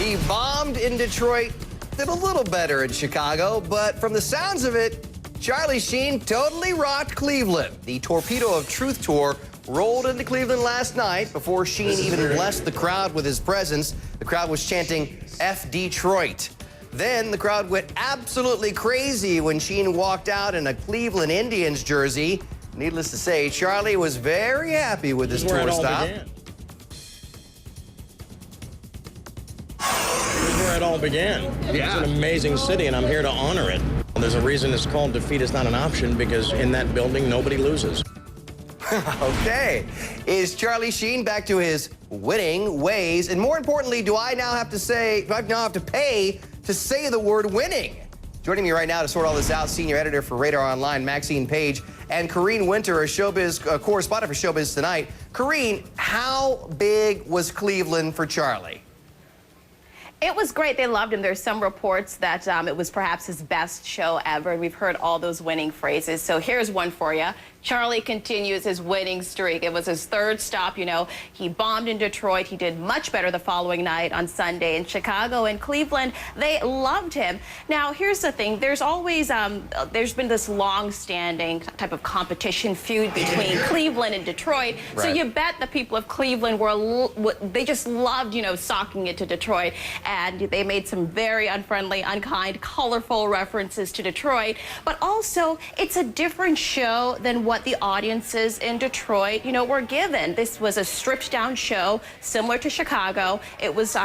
He bombed in Detroit, did a little better in Chicago, but from the sounds of it, Charlie Sheen totally rocked Cleveland. The Torpedo of Truth tour rolled into Cleveland last night before Sheen even blessed the crowd with his presence. The crowd was chanting, F Detroit. Then the crowd went absolutely crazy when Sheen walked out in a Cleveland Indians jersey. Needless to say, Charlie was very happy with his tour stop. Where it all began. Yeah. It's an amazing city, and I'm here to honor it. There's a reason it's called Defeat is Not an Option, because in that building, nobody loses. Okay. Is Charlie Sheen back to his winning ways? And more importantly, do I now have to pay to say the word winning? Joining me right now to sort all this out, senior editor for Radar Online, Maxine Page, and Kareen Winter, a showbiz correspondent for Showbiz Tonight. Kareen, how big was Cleveland for Charlie? It was great. They loved him. There's some reports that it was perhaps his best show ever, and we've heard all those winning phrases. So here's one for you. Charlie continues his winning streak. It was his third stop, you know. He bombed in Detroit. He did much better the following night on Sunday in Chicago and Cleveland. They loved him. Now, here's the thing. There's always, there's been this long-standing type of competition feud between Cleveland and Detroit. Right. So you bet the people of Cleveland they just loved, you know, socking it to Detroit. And they made some very unfriendly, unkind, colorful references to Detroit. But also, it's a different show than what the audiences in Detroit, you know, were given. This was a stripped-down show, similar to Chicago. It was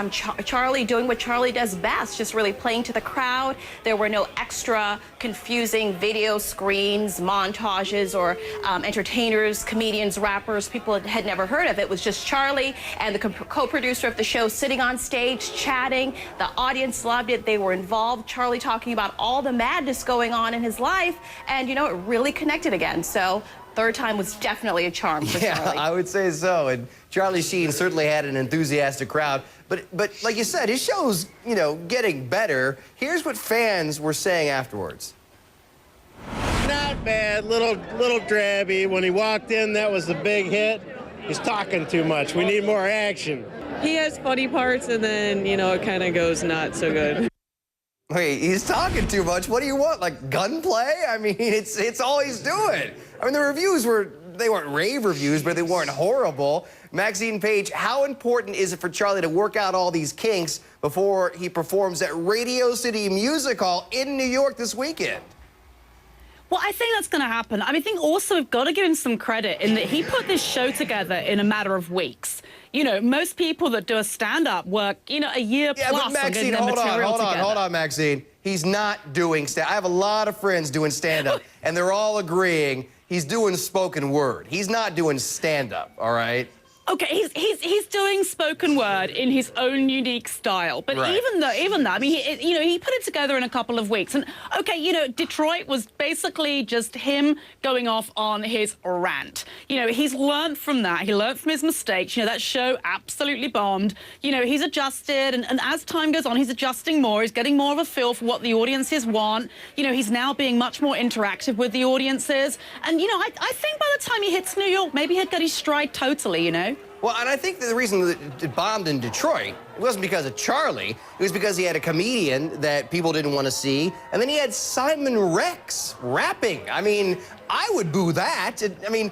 Charlie doing what Charlie does best, just really playing to the crowd. There were no extra confusing video screens, montages, or entertainers, comedians, rappers, people had never heard of. It was just Charlie and the co-producer of the show sitting on stage, chatting. The audience loved it. They were involved. Charlie talking about all the madness going on in his life, and, you know, it really connected again. So third time was definitely a charm for Charlie. Yeah, I would say so. And Charlie Sheen certainly had an enthusiastic crowd. But like you said, his show's, you know, getting better. Here's what fans were saying afterwards. Not bad, little drabby. When he walked in, that was the big hit. He's talking too much. We need more action. He has funny parts, and then, you know, it kind of goes not so good. Wait, he's talking too much. What do you want, like gunplay? I mean, it's all he's doing. I mean, the reviews they weren't rave reviews, but they weren't horrible. Maxine Page, how important is it for Charlie to work out all these kinks before he performs at Radio City Music Hall in New York this weekend? Well, I think that's going to happen. I mean, I think also we've got to give him some credit in that he put this show together in a matter of weeks. You know, most people that do a stand-up work, you know, a year plus but Maxine, on getting their material together. Hold on, Maxine. He's not doing stand-up. I have a lot of friends doing stand-up, and they're all agreeing he's doing spoken word. He's not doing stand-up, all right? Okay, he's doing spoken word in his own unique style, but right. even that, I mean, he put it together in a couple of weeks. And okay, you know, Detroit was basically just him going off on his rant. You know, he's learned from that. He learned from his mistakes. You know, that show absolutely bombed. You know, he's adjusted, and as time goes on, he's adjusting more. He's getting more of a feel for what the audiences want. You know, he's now being much more interactive with the audiences. And you know, I think by the time he hits New York, maybe he'll get his stride totally. You know. Well, and I think that the reason that it bombed in Detroit, it wasn't because of Charlie. It was because he had a comedian that people didn't want to see, and then he had Simon Rex rapping. I mean, I would boo that. I mean,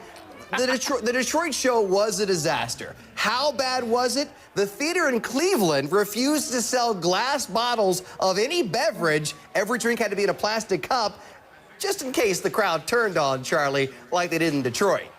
the Detroit show was a disaster. How bad was it? The theater in Cleveland refused to sell glass bottles of any beverage. Every drink had to be in a plastic cup, just in case the crowd turned on Charlie like they did in Detroit.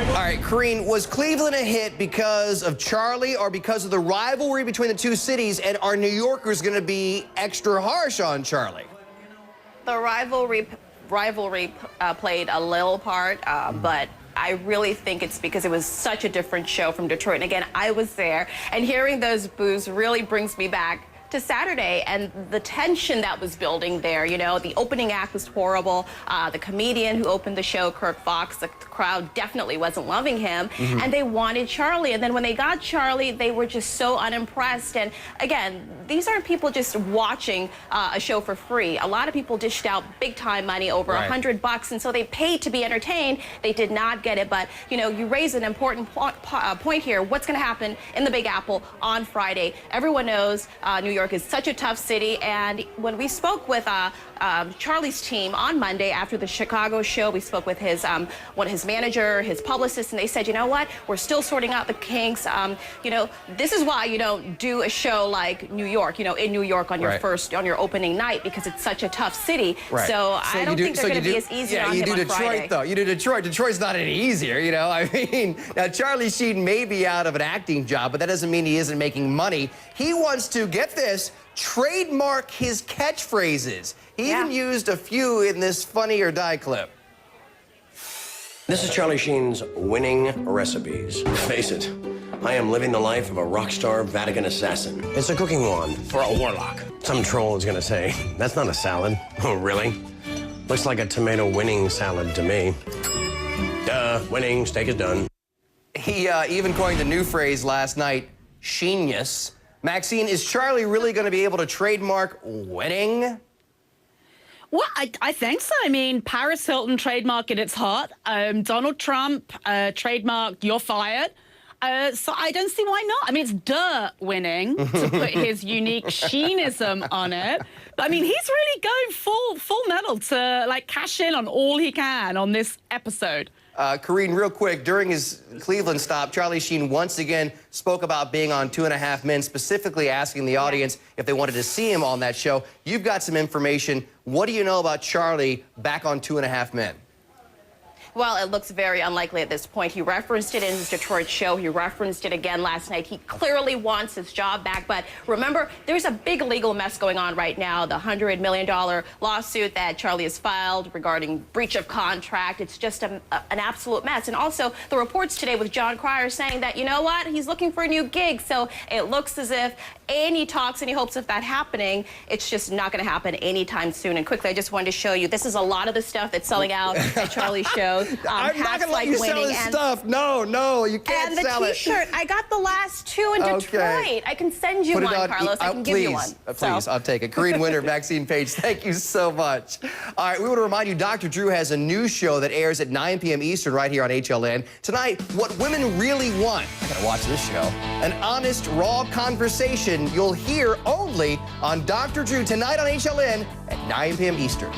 All right, Kareen, was Cleveland a hit because of Charlie or because of the rivalry between the two cities, and are New Yorkers going to be extra harsh on Charlie? The rivalry played a little part, but I really think it's because it was such a different show from Detroit. And again, I was there, and hearing those boos really brings me back to Saturday, and the tension that was building there, you know, the opening act was horrible. The comedian who opened the show, Kirk Fox, the crowd definitely wasn't loving him, and they wanted Charlie. And then when they got Charlie, they were just so unimpressed. And again, these aren't people just watching a show for free. A lot of people dished out big time money, over $100, and so they paid to be entertained. They did not get it. But you know, you raise an important point here. What's going to happen in the Big Apple on Friday? Everyone knows New York is such a tough city, and when we spoke with Charlie's team on Monday after the Chicago show, we spoke with his manager, his publicist, and they said, you know what, we're still sorting out the kinks. You know, this is why you don't do a show like New York, you know, in New York on your opening night, because it's such a tough city. So I don't think they're going to be as easy on him on Friday. You do Detroit, though. You do Detroit. Detroit's not any easier, you know. I mean, now Charlie Sheen may be out of an acting job, but that doesn't mean he isn't making money. He wants to, get this, trademark his catchphrases. He even used a few in this Funny or Die clip. This is Charlie Sheen's winning recipes. Face it, I am living the life of a rock star Vatican assassin. It's a cooking wand for a warlock. Some troll is gonna say, that's not a salad. Oh, really? Looks like a tomato winning salad to me. Duh, winning, steak is done. He even coined a new phrase last night, Sheenius. Maxine, is Charlie really going to be able to trademark winning? Well, I think so. I mean, Paris Hilton trademark at its heart. Donald Trump trademarked "you're fired." So I don't see why not. I mean, it's winning to put his unique Sheenism on it. But I mean, he's really going full metal to like cash in on all he can on this episode. Karine, real quick, during his Cleveland stop, Charlie Sheen once again spoke about being on 2.5 Men, specifically asking the audience if they wanted to see him on that show. You've got some information. What do you know about Charlie back on 2.5 Men? Well, it looks very unlikely at this point. He referenced it in his Detroit show. He referenced it again last night. He clearly wants his job back. But remember, there's a big legal mess going on right now. The $100 million lawsuit that Charlie has filed regarding breach of contract. It's just an absolute mess. And also, the reports today with John Cryer saying that, you know what, he's looking for a new gig. So it looks as if any talks, any hopes of that happening, it's just not going to happen anytime soon. And quickly, I just wanted to show you, this is a lot of the stuff that's selling out at Charlie's show. I'm not going to let you sell this stuff. No, you can't sell it. And the T-shirt, I got the last 2 in Detroit. I can send you one, Carlos. I can give you one. Please, I'll take it. Karine Winter, Maxine Page, thank you so much. All right, we want to remind you, Dr. Drew has a new show that airs at 9 p.m. Eastern right here on HLN. Tonight, what women really want. I got to watch this show. An honest, raw conversation you'll hear only on Dr. Drew tonight on HLN at 9 p.m. Eastern.